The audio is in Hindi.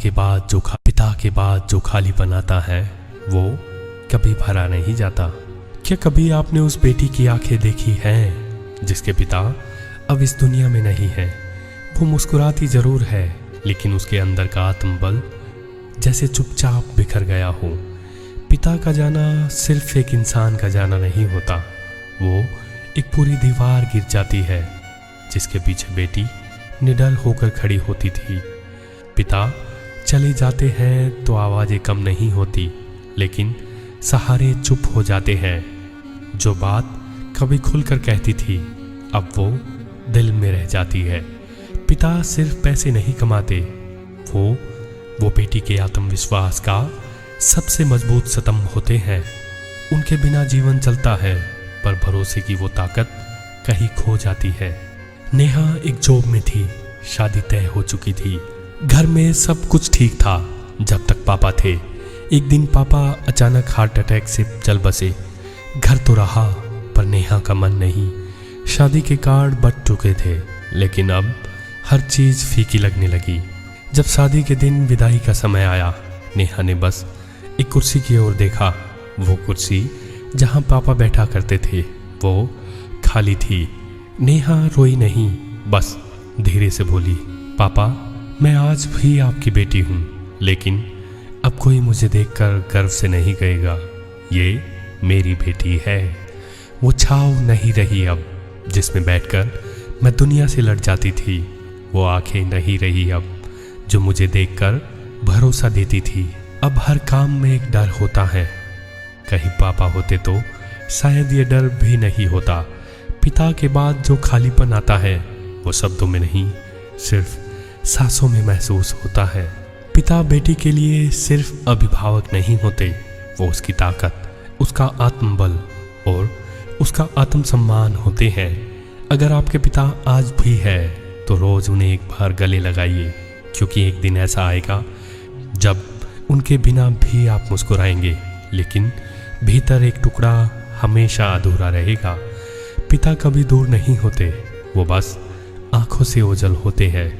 पिता के बाद जो खालीपन आता है वो कभी भरा नहीं जाता। क्या कभी आपने उस बेटी की आंखें देखी हैं जिसके पिता अब इस दुनिया में नहीं है? वो मुस्कुराती जरूर है लेकिन उसके अंदर का आत्मबल जैसे चुपचाप बिखर गया हो। पिता का जाना सिर्फ एक इंसान का जाना नहीं होता, वो एक पूरी दीवार गिर जाती है जिसके पीछे बेटी निडर होकर खड़ी होती थी। पिता चले जाते हैं तो आवाज़ें कम नहीं होती लेकिन सहारे चुप हो जाते हैं। जो बात कभी खुलकर कहती थी अब वो दिल में रह जाती है। पिता सिर्फ पैसे नहीं कमाते, वो बेटी के आत्मविश्वास का सबसे मजबूत स्तंभ होते हैं। उनके बिना जीवन चलता है पर भरोसे की वो ताकत कहीं खो जाती है। नेहा एक जॉब में थी, शादी तय हो चुकी थी, घर में सब कुछ ठीक था जब तक पापा थे। एक दिन पापा अचानक हार्ट अटैक से चल बसे। घर तो रहा पर नेहा का मन नहीं। शादी के कार्ड बट चुके थे लेकिन अब हर चीज़ फीकी लगने लगी। जब शादी के दिन विदाई का समय आया, नेहा ने बस एक कुर्सी की ओर देखा। वो कुर्सी जहां पापा बैठा करते थे वो खाली थी। नेहा रोई नहीं, बस धीरे से बोली, पापा मैं आज भी आपकी बेटी हूँ लेकिन अब कोई मुझे देखकर गर्व से नहीं कहेगा ये मेरी बेटी है। वो छाव नहीं रही अब जिसमें बैठकर मैं दुनिया से लड़ जाती थी। वो आंखें नहीं रही अब जो मुझे देखकर भरोसा देती थी। अब हर काम में एक डर होता है, कहीं पापा होते तो शायद ये डर भी नहीं होता। पिता के बाद जो खालीपन आता है वो शब्दों में नहीं सिर्फ सांसों में महसूस होता है। पिता बेटी के लिए सिर्फ अभिभावक नहीं होते, वो उसकी ताकत, उसका आत्मबल और उसका आत्मसम्मान होते हैं। अगर आपके पिता आज भी है तो रोज उन्हें एक बार गले लगाइए, क्योंकि एक दिन ऐसा आएगा जब उनके बिना भी आप मुस्कुराएंगे लेकिन भीतर एक टुकड़ा हमेशा अधूरा रहेगा। पिता कभी दूर नहीं होते, वो बस आंखों से ओझल होते हैं।